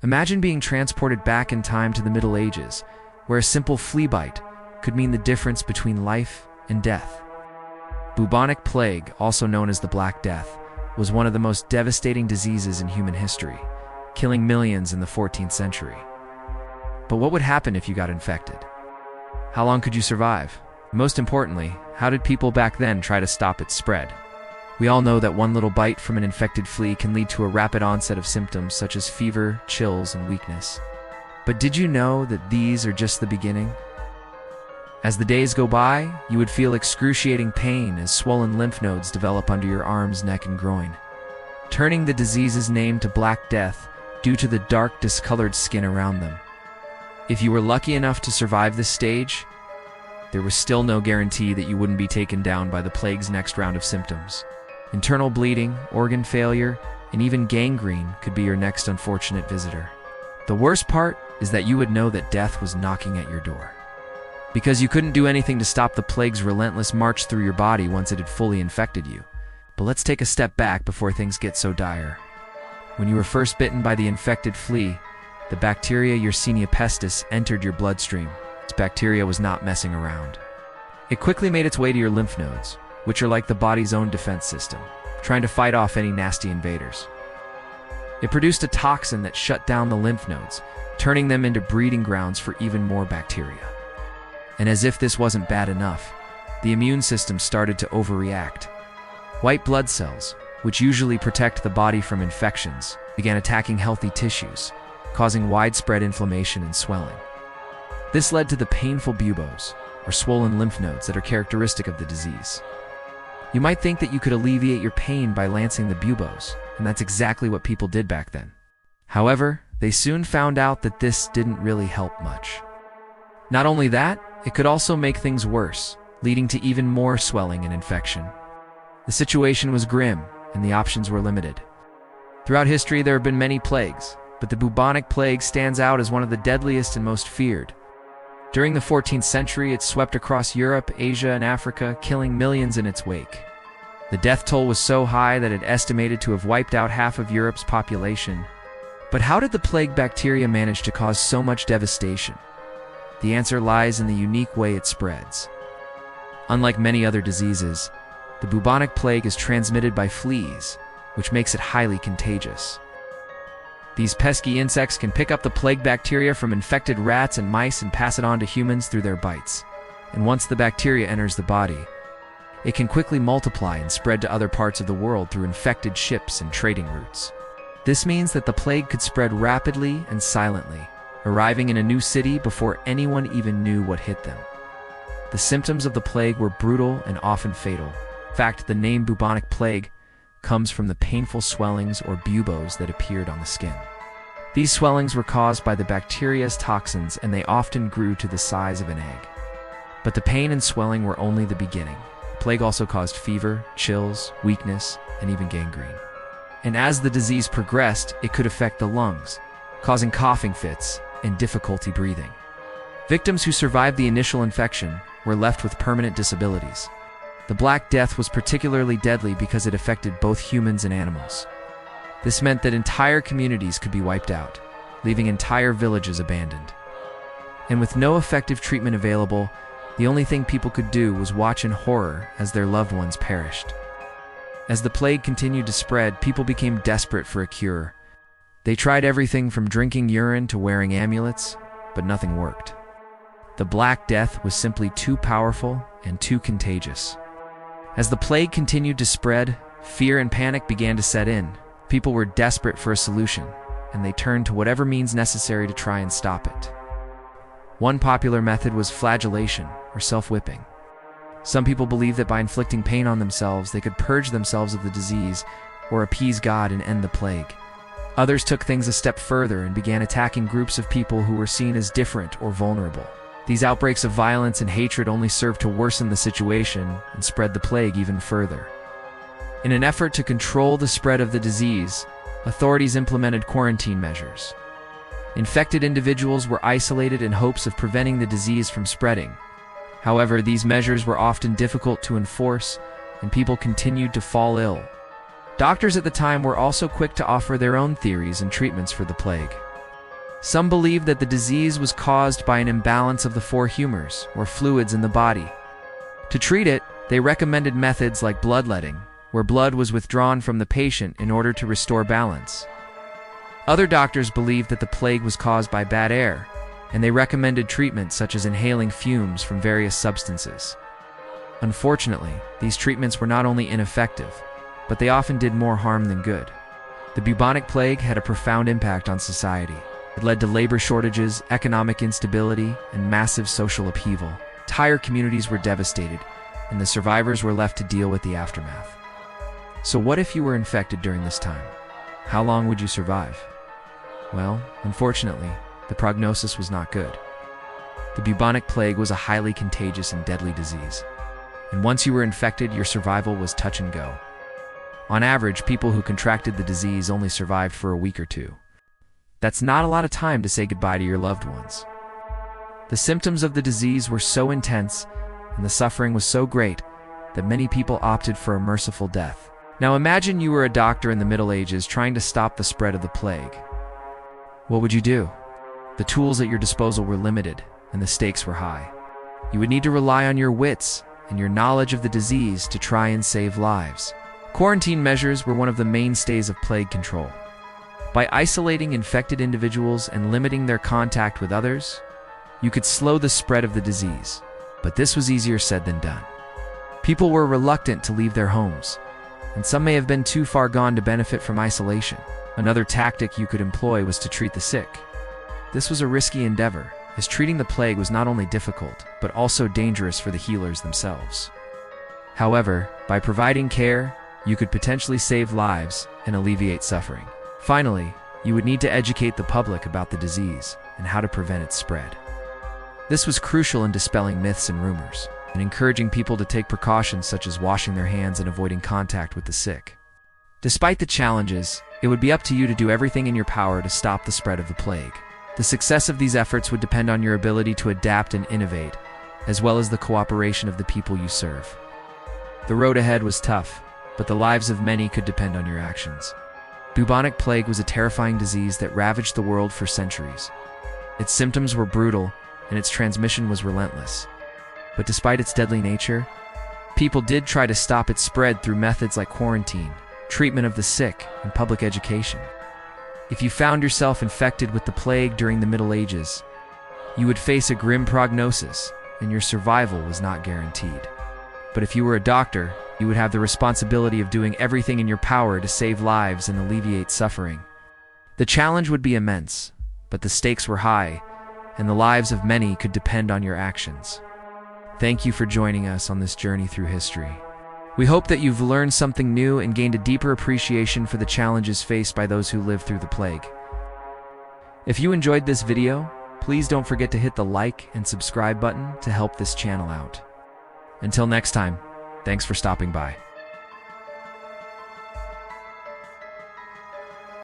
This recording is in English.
Imagine being transported back in time to the Middle Ages, where a simple flea bite could mean the difference between life and death. Bubonic plague, also known as the Black Death, was one of the most devastating diseases in human history, killing millions in the 14th century. But what would happen if you got infected? How long could you survive? Most importantly, how did people back then try to stop its spread? We all know that one little bite from an infected flea can lead to a rapid onset of symptoms such as fever, chills, and weakness. But did you know that these are just the beginning? As the days go by, you would feel excruciating pain as swollen lymph nodes develop under your arms, neck, and groin, turning the disease's name to Black Death due to the dark, discolored skin around them. If you were lucky enough to survive this stage, there was still no guarantee that you wouldn't be taken down by the plague's next round of symptoms. Internal bleeding, organ failure, and even gangrene could be your next unfortunate visitor. The worst part is that you would know that death was knocking at your door, because you couldn't do anything to stop the plague's relentless march through your body once it had fully infected you. But let's take a step back before things get so dire. When you were first bitten by the infected flea, the bacteria Yersinia pestis entered your bloodstream. This bacteria was not messing around. It quickly made its way to your lymph nodes, which are like the body's own defense system, trying to fight off any nasty invaders. It produced a toxin that shut down the lymph nodes, turning them into breeding grounds for even more bacteria. And as if this wasn't bad enough, the immune system started to overreact. White blood cells, which usually protect the body from infections, began attacking healthy tissues, causing widespread inflammation and swelling. This led to the painful buboes, or swollen lymph nodes that are characteristic of the disease. You might think that you could alleviate your pain by lancing the buboes, and that's exactly what people did back then. However, they soon found out that this didn't really help much. Not only that, it could also make things worse, leading to even more swelling and infection. The situation was grim, and the options were limited. Throughout history, there have been many plagues, but the bubonic plague stands out as one of the deadliest and most feared. During the 14th century, it swept across Europe, Asia, and Africa, killing millions in its wake. The death toll was so high that it estimated to have wiped out half of Europe's population. But how did the plague bacteria manage to cause so much devastation? The answer lies in the unique way it spreads. Unlike many other diseases, the bubonic plague is transmitted by fleas, which makes it highly contagious. These pesky insects can pick up the plague bacteria from infected rats and mice and pass it on to humans through their bites. And once the bacteria enters the body, it can quickly multiply and spread to other parts of the world through infected ships and trading routes. This means that the plague could spread rapidly and silently, arriving in a new city before anyone even knew what hit them. The symptoms of the plague were brutal and often fatal. In fact, the name bubonic plague comes from the painful swellings or buboes that appeared on the skin. These swellings were caused by the bacteria's toxins, and they often grew to the size of an egg. But the pain and swelling were only the beginning. The plague also caused fever, chills, weakness, and even gangrene. And as the disease progressed, it could affect the lungs, causing coughing fits and difficulty breathing. Victims who survived the initial infection were left with permanent disabilities. The Black Death was particularly deadly because it affected both humans and animals. This meant that entire communities could be wiped out, leaving entire villages abandoned. And with no effective treatment available, the only thing people could do was watch in horror as their loved ones perished. As the plague continued to spread, people became desperate for a cure. They tried everything from drinking urine to wearing amulets, but nothing worked. The Black Death was simply too powerful and too contagious. As the plague continued to spread, fear and panic began to set in. People were desperate for a solution, and they turned to whatever means necessary to try and stop it. One popular method was flagellation, or self-whipping. Some people believed that by inflicting pain on themselves, they could purge themselves of the disease or appease God and end the plague. Others took things a step further and began attacking groups of people who were seen as different or vulnerable. These outbreaks of violence and hatred only served to worsen the situation and spread the plague even further. In an effort to control the spread of the disease, authorities implemented quarantine measures. Infected individuals were isolated in hopes of preventing the disease from spreading. However, these measures were often difficult to enforce, and people continued to fall ill. Doctors at the time were also quick to offer their own theories and treatments for the plague. Some believed that the disease was caused by an imbalance of the four humors, or fluids in the body. To treat it, they recommended methods like bloodletting, where blood was withdrawn from the patient in order to restore balance. Other doctors believed that the plague was caused by bad air, and they recommended treatments such as inhaling fumes from various substances. Unfortunately, these treatments were not only ineffective, but they often did more harm than good. The bubonic plague had a profound impact on society. It led to labor shortages, economic instability, and massive social upheaval. Entire communities were devastated, and the survivors were left to deal with the aftermath. So what if you were infected during this time? How long would you survive? Well, unfortunately, the prognosis was not good. The bubonic plague was a highly contagious and deadly disease, and once you were infected, your survival was touch and go. On average, people who contracted the disease only survived for a week or two. That's not a lot of time to say goodbye to your loved ones. The symptoms of the disease were so intense, and the suffering was so great, that many people opted for a merciful death. Now imagine you were a doctor in the Middle Ages trying to stop the spread of the plague. What would you do? The tools at your disposal were limited, and the stakes were high. You would need to rely on your wits and your knowledge of the disease to try and save lives. Quarantine measures were one of the mainstays of plague control. By isolating infected individuals and limiting their contact with others, you could slow the spread of the disease. But this was easier said than done. People were reluctant to leave their homes, and some may have been too far gone to benefit from isolation. Another tactic you could employ was to treat the sick. This was a risky endeavor, as treating the plague was not only difficult, but also dangerous for the healers themselves. However, by providing care, you could potentially save lives and alleviate suffering. Finally, you would need to educate the public about the disease and how to prevent its spread. This was crucial in dispelling myths and rumors, and encouraging people to take precautions such as washing their hands and avoiding contact with the sick. Despite the challenges, it would be up to you to do everything in your power to stop the spread of the plague. The success of these efforts would depend on your ability to adapt and innovate, as well as the cooperation of the people you serve. The road ahead was tough, but the lives of many could depend on your actions. Bubonic plague was a terrifying disease that ravaged the world for centuries. Its symptoms were brutal, and its transmission was relentless. But despite its deadly nature, people did try to stop its spread through methods like quarantine, treatment of the sick, and public education. If you found yourself infected with the plague during the Middle Ages, you would face a grim prognosis, and your survival was not guaranteed. But if you were a doctor, you would have the responsibility of doing everything in your power to save lives and alleviate suffering. The challenge would be immense, but the stakes were high, and the lives of many could depend on your actions. Thank you for joining us on this journey through history. We hope that you've learned something new and gained a deeper appreciation for the challenges faced by those who lived through the plague. If you enjoyed this video, please don't forget to hit the like and subscribe button to help this channel out. Until next time, thanks for stopping by.